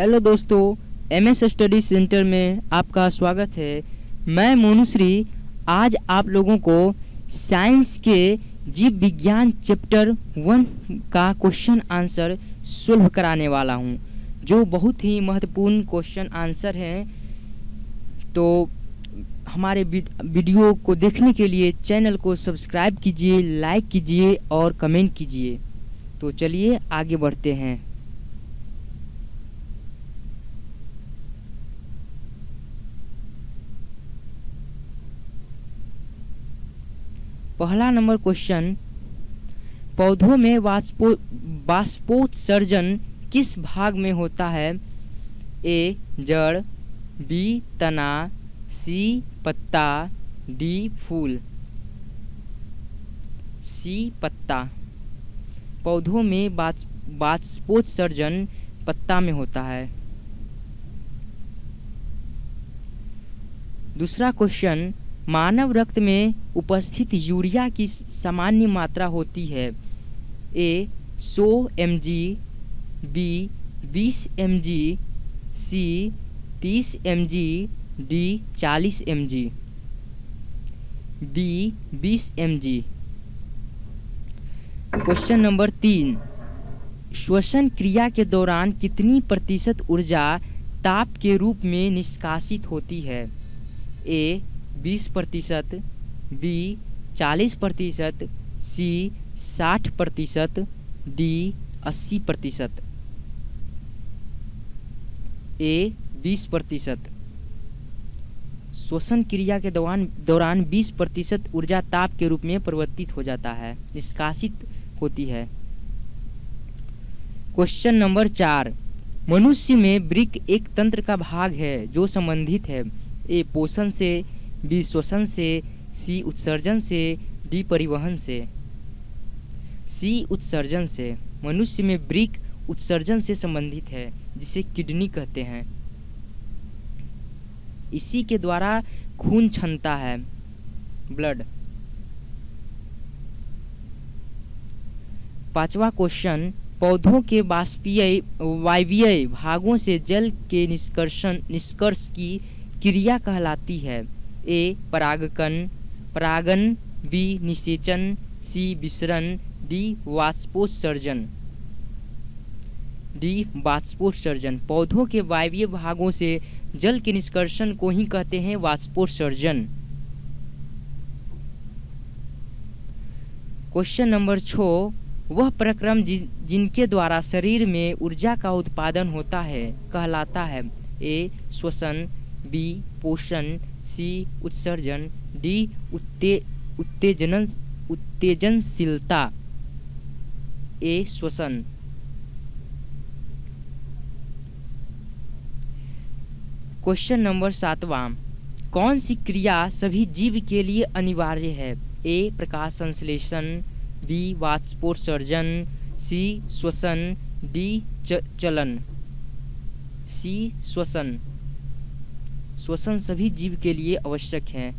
Hello दोस्तों, MS study centre में आपका स्वागत है। मैं मोनुश्री आज आप लोगों को साइंस के जीव विज्ञान चैप्टर 1 का क्वेश्चन आंसर सोल्व कराने वाला हूं, जो बहुत ही महत्वपूर्ण क्वेश्चन आंसर हैं। तो हमारे वीडियो को देखने के लिए चैनल को सब्सक्राइब कीजिए, लाइक कीजिए और कमेंट कीजिए। तो चलिए आगे बढ़ते हैं। पहला नंबर क्वेश्चन, पौधों में वाष्पोत्सर्जन किस भाग में होता है? ए जड़, बी तना, सी पत्ता, डी फूल। सी पत्ता। पौधों में वाष्पोत्सर्जन पत्ता में होता है। दूसरा क्वेश्चन, मानव रक्त में उपस्थित यूरिया की सामान्य मात्रा होती है? A 100 mg, B 20 mg, C 30 mg, D 40 mg। B 20 mg। Question number 3, श्वसन क्रिया के दौरान कितनी प्रतिशत ऊर्जा ताप के रूप में निष्कासित होती है? ए 20%, बी 40%, सी 60%, डी 80%। ए 20%। श्वसन क्रिया के दौरान 20% ऊर्जा ताप के रूप में परिवर्तित हो जाता है, निष्कासित होती है। क्वेश्चन नंबर 4, मनुष्य में वृक्क एक तंत्र का भाग है जो संबंधित है? ए पोषण से, बी श्वसन से, सी उत्सर्जन से, डी परिवहन से। सी उत्सर्जन से। मनुष्य में वृक्क उत्सर्जन से संबंधित है, जिसे किडनी कहते हैं। इसी के द्वारा खून छनता है, ब्लड। पांचवा क्वेश्चन, पौधों के वायवीय भागों से जल के निष्कर्ष की क्रिया कहलाती है? ए परागन, बी निषेचन, सी विसरण, डी वाष्पोत्सर्जन। डी वाष्पोत्सर्जन। पौधों के वायवीय भागों से जल के निष्कर्षण को ही कहते हैं वाष्पोत्सर्जन। क्वेश्चन नंबर 6, वह प्रक्रम जिनके द्वारा शरीर में ऊर्जा का उत्पादन होता है कहलाता है? ए श्वसन, बी पोषण, सी उत्सर्जन, डी उत्तेजनशीलता। ए श्वसन। क्वेश्चन नंबर 7वां, कौन सी क्रिया सभी जीव के लिए अनिवार्य है? ए प्रकाश संश्लेषण, बी वाष्पोत्सर्जन, सी श्वसन, डी चलन। सी श्वसन। श्वसन सभी जीव के लिए आवश्यक है।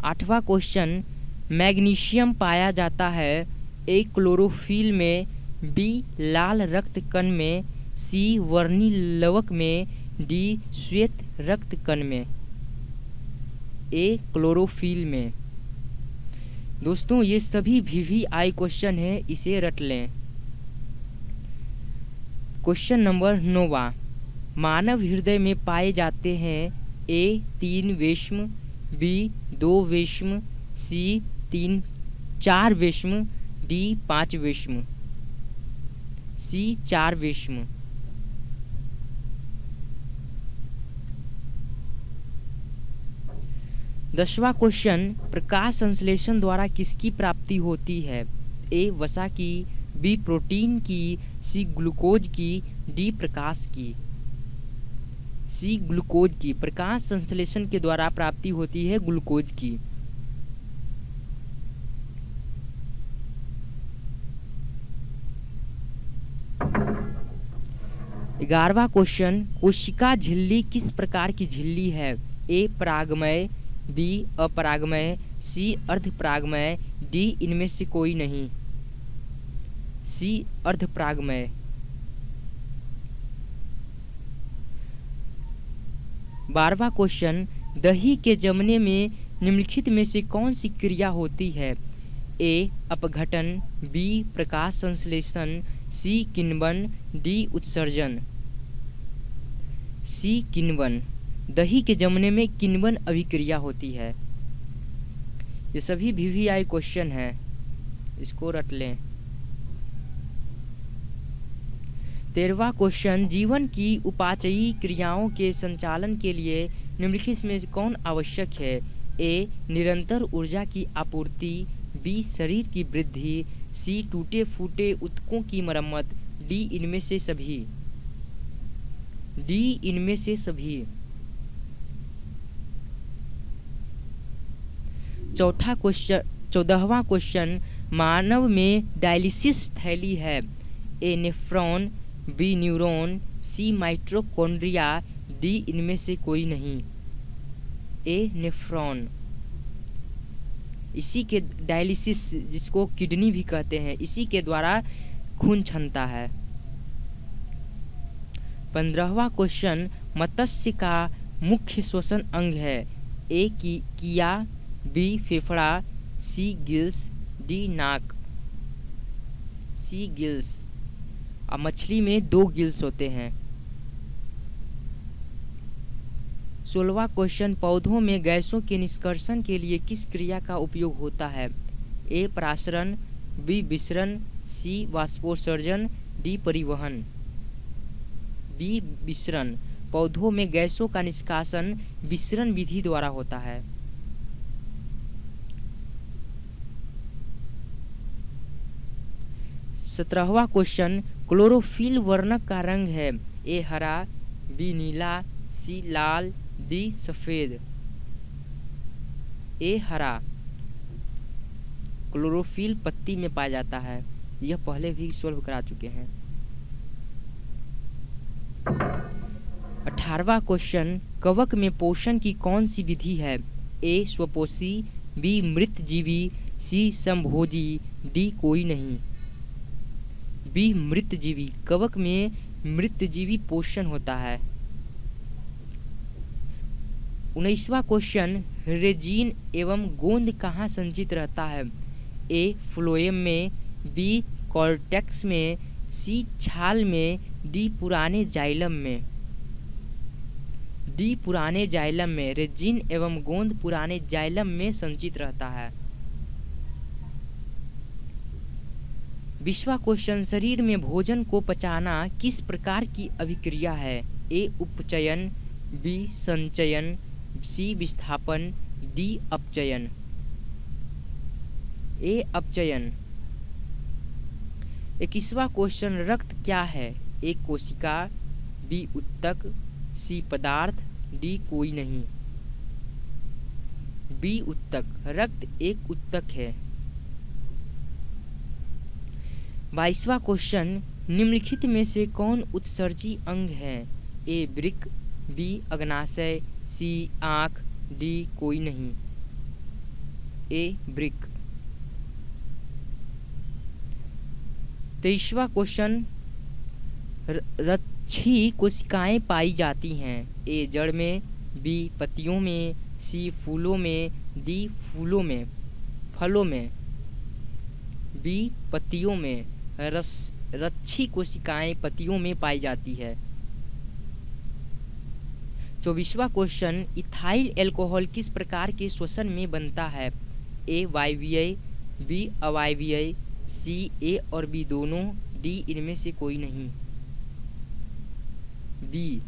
8वां क्वेश्चन, मैग्नीशियम पाया जाता है? ए क्लोरोफिल में, बी लाल रक्त कण में, सी वर्णी लवक में, डी श्वेत रक्त कण में। ए क्लोरोफिल में। दोस्तों ये सभी VVI क्वेश्चन है, इसे रट लें। क्वेश्चन नंबर 9वां, मानव हृदय में पाए जाते हैं? ए 3 वेश्म, बी 2 वेश्म, सी 4 वेश्म, डी 5 वेश्म। सी 4 वेश्म। दसवां क्वेश्चन, प्रकाश संश्लेषण द्वारा किसकी प्राप्ति होती है? ए वसा की, बी प्रोटीन की, सी ग्लूकोज की, डी प्रकाश की। सी ग्लूकोज की। प्रकाश संश्लेषण के द्वारा प्राप्ति होती है ग्लूकोज की। 11वां क्वेश्चन, कोशिका झिल्ली किस प्रकार की झिल्ली है? ए परागमय, बी अपरागमय, सी अर्धपरागमय, डी इनमें से कोई नहीं। सी अर्धपरागमय। 12वां क्वेश्चन, दही के जमने में निम्नलिखित में से कौन सी क्रिया होती है? ए अपघटन, बी प्रकाश संश्लेषण, सी किण्वन, डी उत्सर्जन। सी किण्वन। दही के जमने में किण्वन अभिक्रिया होती है। ये सभी VVI क्वेश्चन है, इसको रट लें। 13वां क्वेश्चन, जीवन की उपाचयी क्रियाओं के संचालन के लिए निम्नलिखित में से कौन आवश्यक है? ए निरंतर ऊर्जा की आपूर्ति, बी शरीर की वृद्धि, सी टूटे फूटे ऊतकों की मरम्मत, डी इनमें से सभी। डी इनमें से सभी। 14वां क्वेश्चन, मानव में डायलिसिस थैली है? ए नेफ्रॉन, बी न्यूरॉन, सी माइटोकॉन्ड्रिया, डी इनमें से कोई नहीं। ए नेफ्रॉन। इसी के डायलिसिस, जिसको किडनी भी कहते हैं, इसी के द्वारा खून छनता है। 15वां क्वेश्चन, मत्स्य का मुख्य श्वसन अंग है? ए किया, बी फेफड़ा, सी गिल्स, डी नाक। सी गिल्स। अब मछली में 2 गिल्स होते हैं। 16वां क्वेश्चन, पौधों में गैसों के निष्कर्षण के लिए किस क्रिया का उपयोग होता है? ए परासरण, बी विसरण, सी वाष्पोत्सर्जन, डी परिवहन। बी विसरण। पौधों में गैसों का निष्कासन विसरण विधि द्वारा होता है। 17वां क्वेश्चन, क्लोरोफिल वर्णक का रंग है? ए हरा, बी नीला, सी लाल, डी सफेद। ए हरा। क्लोरोफिल पत्ती में पाया जाता है, यह पहले भी सॉल्व करा चुके हैं। 18वां क्वेश्चन, कवक में पोषण की कौन सी विधि है? ए स्वपोषी, बी मृतजीवी, सी समभोजी, डी कोई नहीं। बी मृतजीवी। कवक में मृतजीवी पोषण होता है। 19वां क्वेश्चन, रेजिन एवं गोंद कहाँ संचित रहता है? ए फ्लोएम में, बी कॉर्टेक्स में, सी छाल में, डी पुराने जाइलम में। डी पुराने जाइलम में। रेजिन एवं गोंद पुराने जाइलम में संचित रहता है। 20वां क्वेश्चन, शरीर में भोजन को पचाना किस प्रकार की अभिक्रिया है? ए उपचयन, बी संचयन, सी विस्थापन, डी अपचयन। ए अपचयन। 21वां क्वेश्चन, रक्त क्या है? ए कोशिका, बी उत्तक, सी पदार्थ, डी कोई नहीं। बी उत्तक। रक्त एक उत्तक है। 22वां क्वेश्चन, निम्नलिखित में से कौन उत्सर्जी अंग है? ए वृक्क, बी अग्नाशय, सी आँख, डी कोई नहीं। ए वृक्क। 23वां क्वेश्चन, रच्छी कोशिकाएं पाई जाती हैं? ए जड़ में, बी पत्तियों में, सी फूलों में, डी फलों में। बी पत्तियों में। रच्छी कोशिकाएं पत्तियों में पाई जाती है। 24वां क्वेश्चन, इथाइल अल्कोहल किस प्रकार के श्वसन में बनता है? ए वायवीय, बी अवायवीय, सी ए और बी दोनों, डी इनमें से कोई नहीं। बी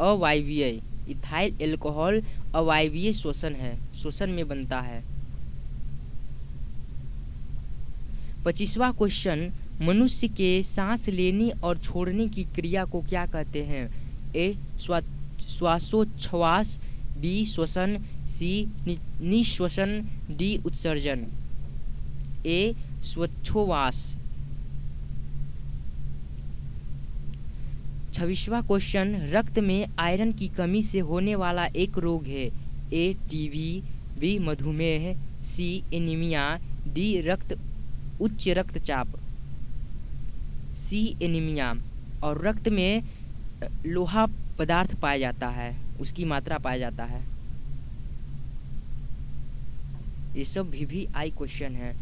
अवायवीय। इथाइल अल्कोहल अवायवीय श्वसन में बनता है। 25वां क्वेश्चन, मनुष्य के सांस लेने और छोड़ने की क्रिया को क्या कहते हैं? ए श्वासोच्छ्वास, बी श्वसन, सी निश्वसन, डी उत्सर्जन। ए श्वासोच्छ्वास। 26वां क्वेश्चन, रक्त में आयरन की कमी से होने वाला एक रोग है? ए टीबी, बी मधुमेह, सी एनीमिया, डी उच्च रक्तचाप। सी एनीमिया, और रक्त में लोहा पदार्थ पाया जाता है, उसकी मात्रा पाया जाता है। ये सब VVI क्वेश्चन है।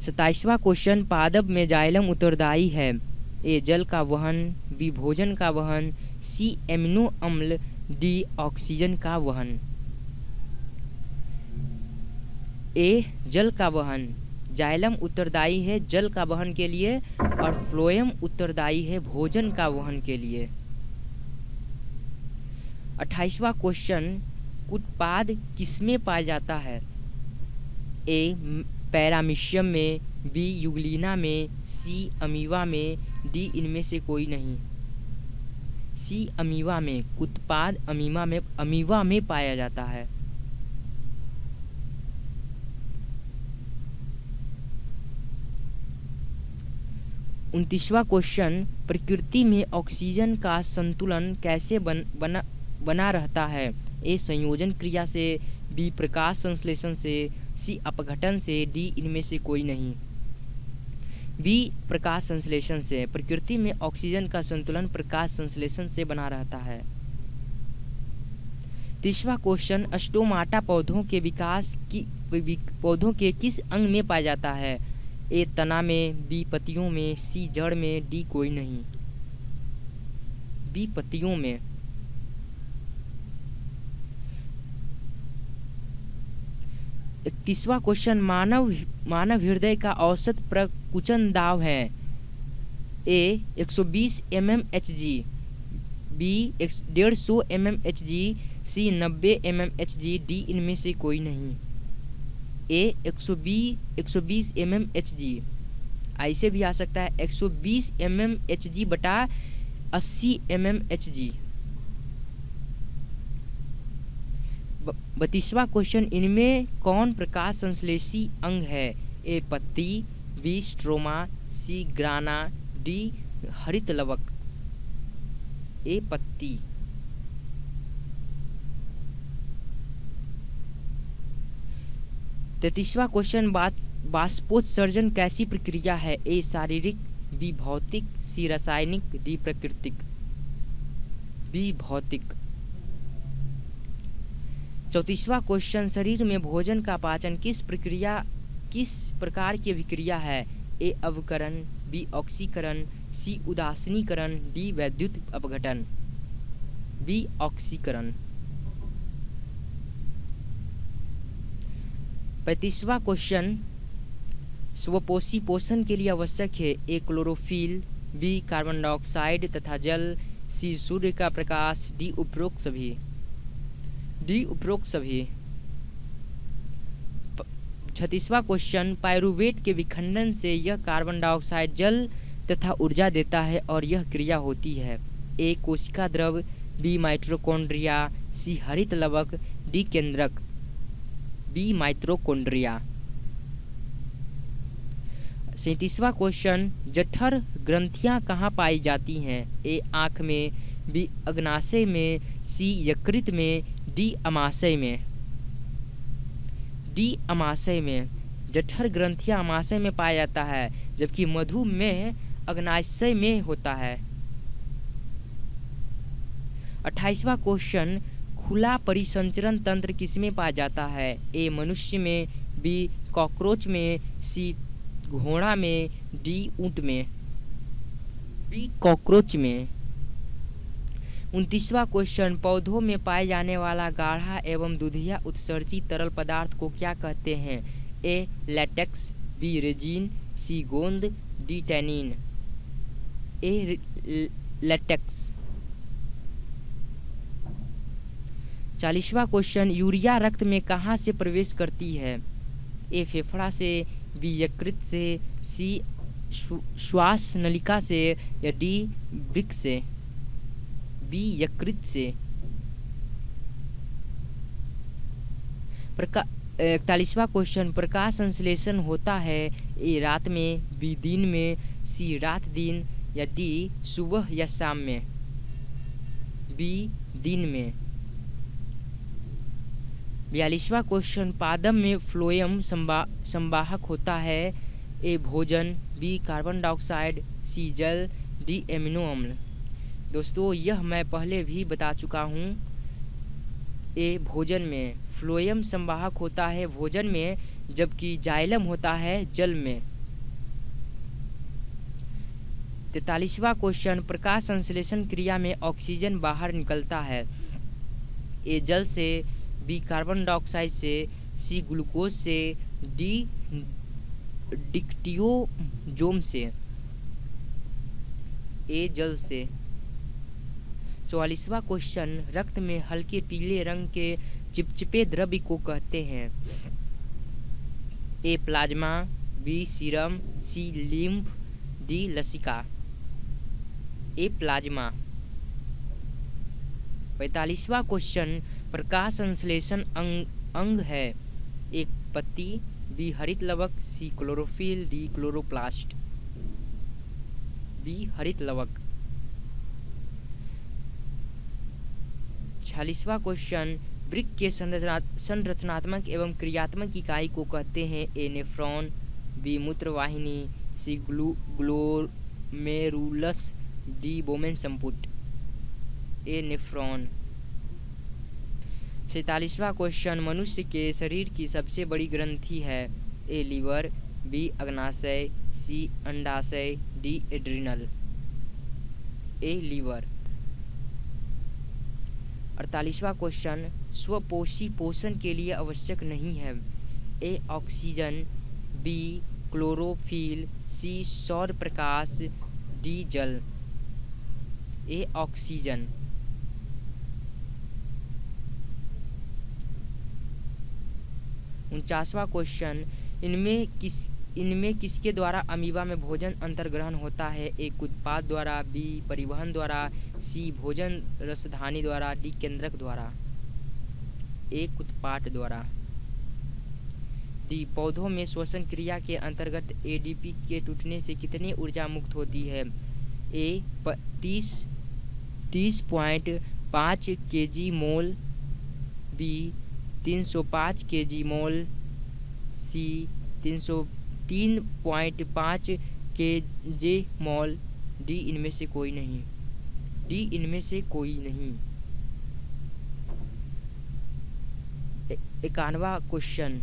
27वां क्वेश्चन, पादप में जाइलम उत्तरदायी है। ए जल का वहन, बी भोजन का वहन, सी एमिनो अम्ल, डी ऑक्सीजन का वहन। ए जल का वहन, जाइलम उत्तरदायी है जल का वहन के लिए और फ्लोएम उत्तरदायी है भोजन का वहन के लिए। 28वां क्वेश्चन, उत्पाद किसमें पाया जाता है? ए पैरामीशियम में, बी यूग्लिना में, सी अमीवा में, डी इनमें से कोई नहीं। सी अमीवा में, उत्पाद अमीवा में पाया जाता है। 29वां क्वेश्चन, प्रकृति में ऑक्सीजन का संतुलन कैसे बना रहता है? ए संयोजन क्रिया से, बी प्रकाश संश्लेषण से, सी अपघटन से, डी इनमें से कोई नहीं। बी प्रकाश संश्लेषण से। प्रकृति में ऑक्सीजन का संतुलन प्रकाश संश्लेषण से बना रहता है। 30वां क्वेश्चन, स्टोमाटा पौधों के किस अंग में पाया जाता है? ए तना में, बी पत्तियों में, सी जड़ में, डी कोई नहीं। बी पत्तियों में। 31वां क्वेश्चन, मानव हृदय का औसत प्रकुचन दाब है। ए 120 mmHg, बी 150 mmHg, सी 90 mmHg, डी इनमें से कोई नहीं। ए 120 mmHg, ऐसे भी आ सकता है 120 mmHg बटा 80 mmHg। 32वां क्वेश्चन, इनमें कौन प्रकाश संश्लेषी अंग है? ए पत्ती, बी स्ट्रोमा, सी ग्राना, डी हरित लवक। ए पत्ती। 33वां क्वेश्चन, बाष्पोत्सर्जन कैसी प्रक्रिया है? ए शारीरिक, बी भौतिक, सी रासायनिक, डी प्राकृतिक। बी भौतिक। 34वां क्वेश्चन, शरीर में भोजन का पाचन किस प्रकार की विक्रिया है? ए अवकरण, बी ऑक्सीकरण, सी उदासीनीकरण, डी वैद्युत अपघटन। बी ऑक्सीकरण। 35वां क्वेश्चन, स्वपोषी पोषण के लिए आवश्यक है? A chlorophyll, B carbon dioxide तथा जल, सी सूर्य का प्रकाश, डी उपरोक्त सभी। डी उपरोक्त सभी। 36वां क्वेश्चन, पायरुवेट के विखंडन से यह कार्बन डाइऑक्साइड जल तथा ऊर्जा देता है और यह क्रिया होती है। ए कोशिका द्रव, बी माइटोकॉन्ड्रिया, सी हरित लवक, डी केंद्रक। B mitochondria. 37वां क्वेश्चन, जठर ग्रंथियां कहाँ पाई जाती हैं? ए आँख में, बी अग्नाशय में, सी यकृत में, डी अमाशय में। डी अमाशय में। जठर ग्रंथियां अमाशय में पाया जाता है, जबकि मधुमेह अग्नाशय में होता है। 28वां क्वेश्चन, खुला परिसंचरण तंत्र किसमें पाया जाता है? ए मनुष्य में, बी कॉकरोच में, सी घोड़ा में, डी ऊंट में। बी कॉकरोच में। 29वां क्वेश्चन, पौधों में पाए जाने वाला गाढ़ा एवं दुधिया उत्सर्जित तरल पदार्थ को क्या कहते हैं? ए लैटेक्स, बी रेजिन, सी गोंद, डी टैनिन। ए लैटेक्स। 40वां क्वेश्चन, यूरिया रक्त में कहाँ से प्रवेश करती है? ए फेफड़ा से, बी यकृत से, सी श्वास नलिका से, या डी वृक्क से। बी यकृत से। 41वां क्वेश्चन, प्रकाश संश्लेषण होता है? ए रात में, बी दिन में, सी रात दिन, या डी सुबह या शाम में। बी दिन में। 42वां क्वेश्चन, पादप में फ्लोएम संवाहक होता है? ए भोजन, बी कार्बन डाइऑक्साइड, सी जल, डी एमिनो अम्ल। दोस्तों यह मैं पहले भी बता चुका हूँ। ए भोजन में, फ्लोएम संवाहक होता है भोजन में, जबकि जाइलम होता है जल में। 43वां क्वेश्चन, प्रकाश संश्लेषण क्रिया में ऑक्सीजन बाहर निकलता है। ए जल से, बी कार्बन डाइऑक्साइड से, सी ग्लूकोज से, डी डिक्टियोजोम से। ए जल से। 44वां क्वेश्चन, रक्त में हल्के पीले रंग के चिपचिपे द्रव्य को कहते हैं। ए प्लाज्मा, बी सीरम, सी लिम्फ, डी लसिका। ए प्लाज्मा। 45वां क्वेश्चन, प्रकाश संश्लेषण अंग है। ए पत्ती, बी हरित लवक, सी क्लोरोफिल, डी क्लोरोप्लास्ट। बी हरित लवक। 46वां क्वेश्चन, वृक्क के संरचनात्मक एवं क्रियात्मक इकाई को कहते हैं। ए नेफ्रॉन, बी मूत्रवाहिनी, सी ग्लोमेरुलस, डी बोमेन संपुट। ए नेफ्रॉन। 47वां क्वेश्चन, मनुष्य के शरीर की सबसे बड़ी ग्रंथि है। ए लीवर, बी अग्नाशय, सी अंडाशय, डी एड्रिनल। ए लीवर। 48वां क्वेश्चन, स्वपोषी पोषण के लिए आवश्यक नहीं है। ए ऑक्सीजन, बी क्लोरोफिल, सी सौर प्रकाश, डी जल। A oxygen. 49वां क्वेश्चन, इनमें किसके द्वारा अमीबा में भोजन अंतर्ग्रहण होता है। ए उत्पाद द्वारा, बी परिवहन द्वारा, सी भोजन रसधानी द्वारा, डी केंद्रक द्वारा। ए उत्पाद द्वारा। डी पौधों में श्वसन क्रिया के अंतर्गत एडीपी के टूटने से कितनी ऊर्जा मुक्त होती है। ए 30.5 केजी मोल, बी 305 केजी मोल, सी 303.5 केजी मोल, डी इनमें से कोई नहीं। डी इनमें से कोई नहीं। 51वां क्वेश्चन,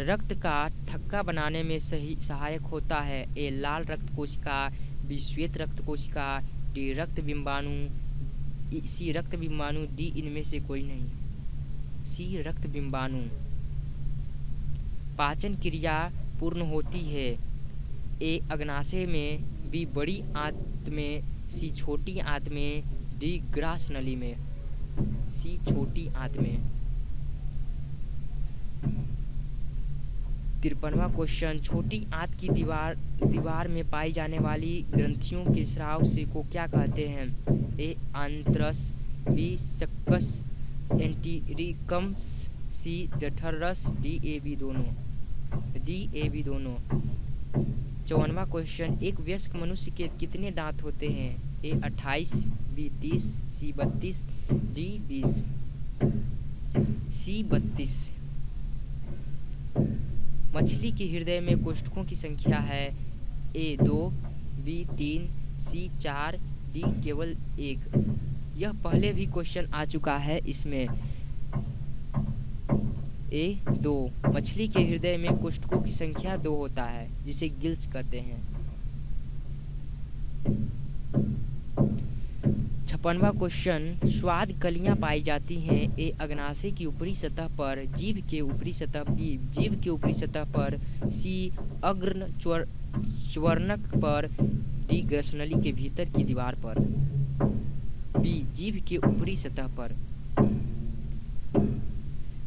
रक्त का थक्का बनाने में सहायक होता है। ए लाल रक्त कोशिका, बी श्वेत रक्त कोशिका, डी रक्त बिंबाणु, सी रक्त बिंबाणु, डी इनमें से कोई नहीं। सी रक्त बिंबाणु। पाचन क्रिया पूर्ण होती है। ए अग्नाशय में, बी बड़ी आंत में, सी छोटी आंत में, डी ग्रास नली में। सी छोटी आंत में। 53वां क्वेश्चन, छोटी आंत की दीवार में पाई जाने वाली ग्रंथियों के स्राव से को क्या कहते हैं। ए आंत्रस, बी सक्कस एंटीरिकम्स, सी जठररस, डी ए बी दोनों। डी ए बी दोनों। 54वां क्वेश्चन, एक वयस्क मनुष्य के कितने दांत होते हैं। ए 28, बी 30, सी 32, डी 20। सी 32। मछली के हृदय में कोष्ठकों की संख्या है। ए 2, बी 3, सी 4, डी केवल 1। यह पहले भी क्वेश्चन आ चुका है इसमें। ए 2, मछली के हृदय में कोष्ठकों की संख्या 2 होता है, जिसे गिल्स कहते हैं। 56वां क्वेश्चन, स्वाद कलियां पाई जाती हैं। ए अग्नाशय की ऊपरी सतह पर, जीभ के ऊपरी सतह, बी जीभ के ऊपरी सतह पर, सी अग्र च्वर्णक पर, डी ग्रसनली के भीतर की दीवार पर। बी जीभ के ऊपरी सतह पर।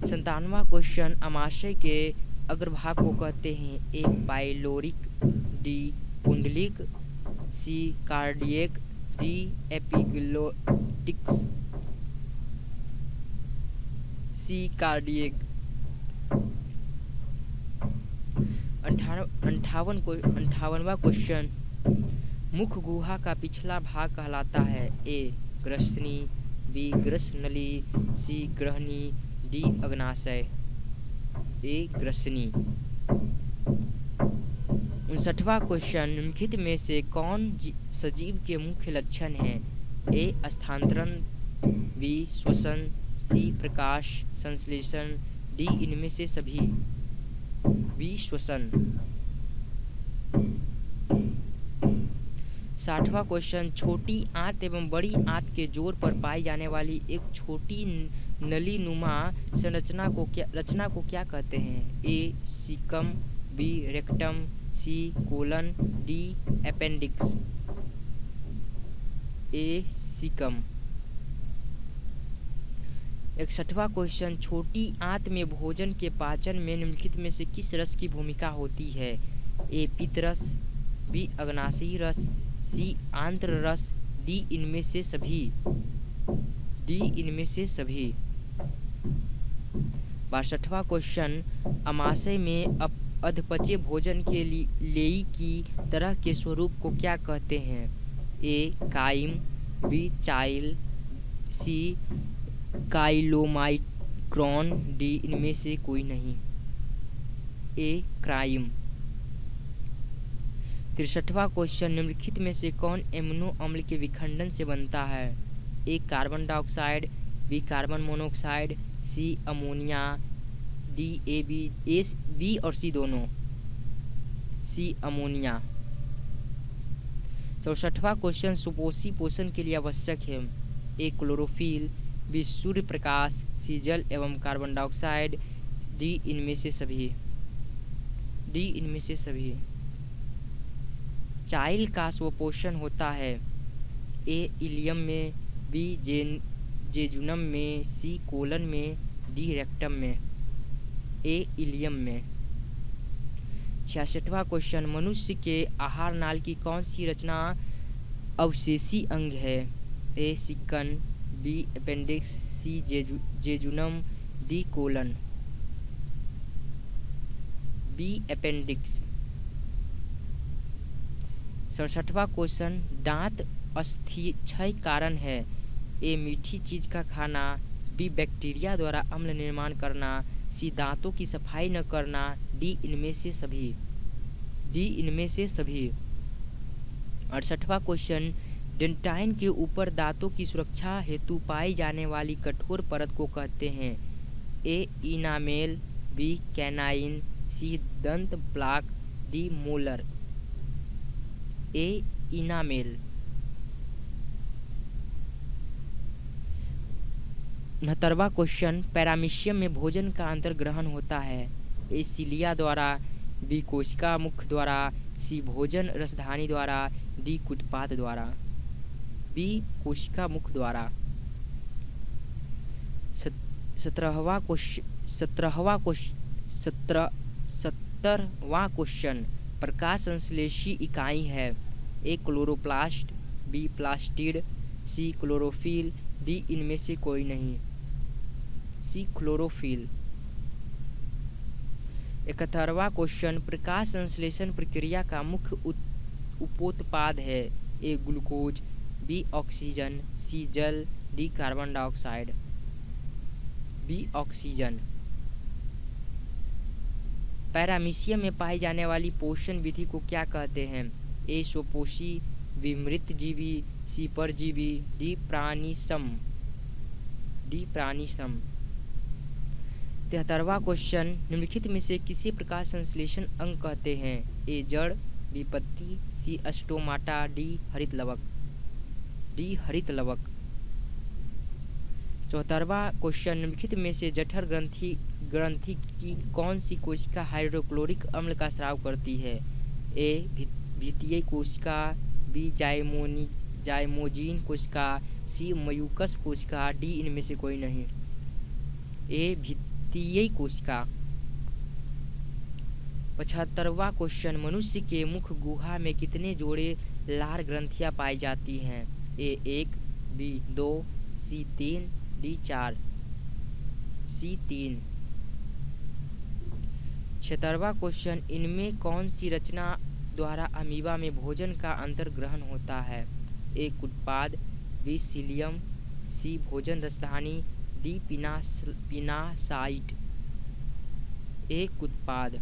57वां क्वेश्चन, अमाशय के अग्रभाग को कहते हैं। ए पाइलोरिक, डी पुंडलिक, सी कार्डियक, डी एपिग्लोटिक्स। सी कार्डियक। 58वां क्वेश्चन, मुख गुहा का पिछला भाग कहलाता है। ए ग्रसनी, बी ग्रसनली, सी ग्रहणी, डी अग्नाशय। ए ग्रसनी। 59वां क्वेश्चन, निम्नलिखित में से कौन सजीव के मुख्य लक्षण हैं? ए स्थानांतरण, बी श्वसन, सी प्रकाश संश्लेषण, डी इनमें से सभी। बी श्वसन। 60वां क्वेश्चन, छोटी आंत एवं बड़ी आंत के जोड़ पर पाई जाने वाली एक छोटी नली नुमा संरचना को क्या कहते हैं? ए सीकम, बी रेक्टम, सी कोलन, डी अपेंडिक्स। ए सीकम। 61वां क्वेश्चन, छोटी आंत में भोजन के पाचन में निम्नलिखित में से किस रस की भूमिका होती है? ए पित्त रस, बी अग्नाशयी रस, सी आंत्र रस, डी इनमें से सभी। डी इनमें से सभी। 62वां क्वेश्चन, अमाशय में अधपचे भोजन के लेई की तरह के स्वरूप को क्या कहते हैं? ए काइम, बी चाइल, सी काइलोमाइक्रॉन, डी इनमें से कोई नहीं। A crime. 63वां क्वेश्चन, निम्नलिखित में से कौन एमिनो अम्ल के विखंडन से बनता है? A carbon dioxide, B carbon monoxide, C ammonia, D B और सी दोनों। सी अमोनिया। 64वां क्वेश्चन, सुपोषी पोषण के लिए आवश्यक है? A chlorophyll, B Surya Prakash, सी जल एवं कार्बन डाइऑक्साइड, डी इनमें से सभी। डी इनमें से सभी। चाइल का स्वपोषण होता है? ए इलियम में, बी जेजुनम में, सी कोलन में, डी रेक्टम में। ए इलियम में। 66वां क्वेश्चन, मनुष्य के आहार नाल की कौन सी रचना अवशेषी अंग है? A caecum, B appendix, C jejunum, D colon. B appendix. 67वां क्वेश्चन, दांत अस्थि कारण है? ए मीठी चीज का खाना, बी बैक्टीरिया द्वारा अम्ल निर्माण करना, सी दांतों की सफाई न करना, डी इनमें से सभी। डी इनमें से सभी। 68वां क्वेश्चन, डेंटाइन के ऊपर दांतों की सुरक्षा हेतु पाई जाने वाली कठोर परत को कहते हैं? ए इनामेल, बी कैनाइन, सी दंत प्लाक, डी मोलर। ए इनामेल। 69वां क्वेश्चन, पैरामीशियम में भोजन का अंतर्ग्रहण होता है? ए सिलिया द्वारा, बी कोशिका मुख द्वारा, सी भोजन रसधानी द्वारा, डी कुटपाद द्वारा। बी कोशिका मुख द्वारा। 17वां क्वेश्चन, प्रकाश संश्लेषी इकाई है? ए क्लोरोप्लास्ट, बी प्लास्टिड, सी क्लोरोफिल, डी इनमें से कोई नहीं। सी क्लोरोफिल। 71वां क्वेश्चन, प्रकाश संश्लेषण प्रक्रिया का मुख्य उपोत्पाद है? A glucose, B oxygen, C जल, D carbon dioxide. B oxygen. Paramecium में पाई जाने वाली पोषण विधि को क्या कहते हैं? ए स्वपोषी, बी मृतजीवी, सी परजीवी, डी प्राणीसम। डी प्राणीसम। 73वां क्वेश्चन, निम्नलिखित में से किसी प्रकाश संश्लेषण अंग कहते हैं? ए जड़, बी पत्ती, सी स्टोमाटा, डी हरित लवक। डी हरित लवक। 74वां क्वेश्चन, निम्नलिखित में से जठर ग्रंथि की कौन सी कोशिका हाइड्रोक्लोरिक अम्ल का स्राव करती है? ए भित्तीय कोशिका, बी जाइमोजीन कोशिका, सी मयूकस कोशिका, डी इनमें से कोई नहीं। ए भित्तीय कोशिका। 75वां क्वेश्चन, मनुष्य के मुख गुहा में कितने जोड़े लार ग्रंथियां पाई जाती हैं? ए 1, बी 2, सी 3, डी 4। सी 3। 76वां क्वेश्चन, इनमें कौन सी रचना द्वारा अमीबा में भोजन का अंतर्ग्रहण होता है? ए कुटपाद, बी सीलियम, सी भोजन रसधानी, डी पिनासाइट। ए कुटपाद।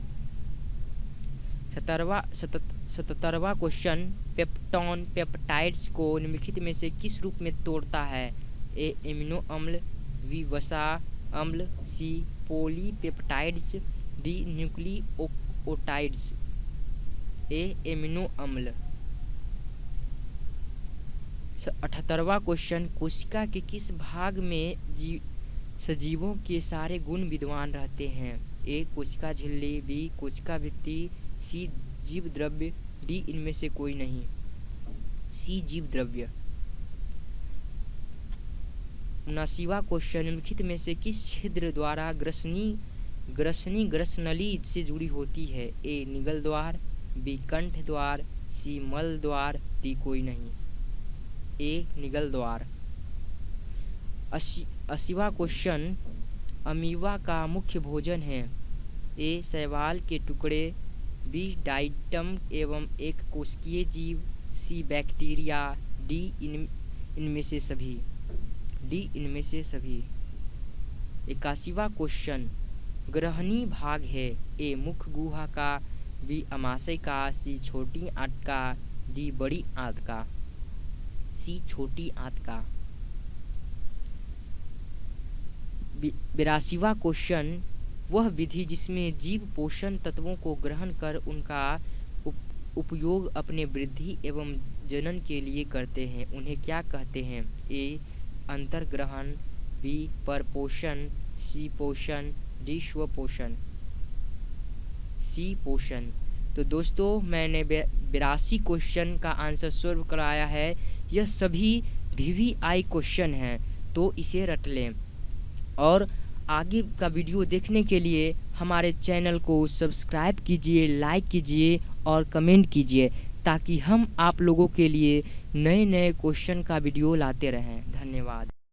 77वां क्वेश्चन, पेप्टोन पेप्टाइड्स को निम्नलिखित में से किस रूप में तोड़ता है? ए एमिनो अम्ल, बी वसा अम्ल, सी पॉलीपेप्टाइड्स, डी न्यूक्लियोटाइड्स। ए एमिनो अम्ल। 78वां क्वेश्चन, कोशिका के किस भाग में सजीवों के सारे गुण विद्यमान रहते हैं? ए कोशिका झिल्ली, बी कोशिका भित्ति, सी जीव द्रव्य, डी इनमें से कोई नहीं। सी जीव द्रव्य। 79वां क्वेश्चन, निम्नलिखित में से किस छिद्र द्वारा ग्रसनी से जुड़ी होती है? ए निगल द्वार, बी कंठ द्वार, सी मल द्वार, डी कोई नहीं। ए निगल द्वार। 80वां क्वेश्चन, अमीबा का मुख्य भोजन है? ए शैवाल के टुकड़े, बी डाइटम एवं एक कोशिकीय जीव, सी बैक्टीरिया, डी इनमें से सभी। डी इनमें से सभी। 81वां क्वेश्चन, ग्रहणी भाग है? ए मुख गुहा का, बी अमाशय का, सी छोटी आंत का, डी बड़ी आंत का। सी छोटी आंत का। 82वां क्वेश्चन, वह विधि जिसमें जीव पोषण तत्वों को ग्रहण कर उनका उपयोग अपने वृद्धि एवं जनन के लिए करते हैं, उन्हें क्या कहते हैं? ए अंतर्ग्रहण, बी परपोषण, सी पोषण, डी स्वपोषण। सी पोषण। तो दोस्तों मैंने 82 क्वेश्चन का आंसर सॉल्व कराया है। यह सभी VVI क्वेश्चन हैं, तो इसे रट लें और आगे का वीडियो देखने के लिए हमारे चैनल को सब्सक्राइब कीजिए, लाइक कीजिए और कमेंट कीजिए, ताकि हम आप लोगों के लिए नए नए क्वेश्चन का वीडियो लाते रहें। धन्यवाद।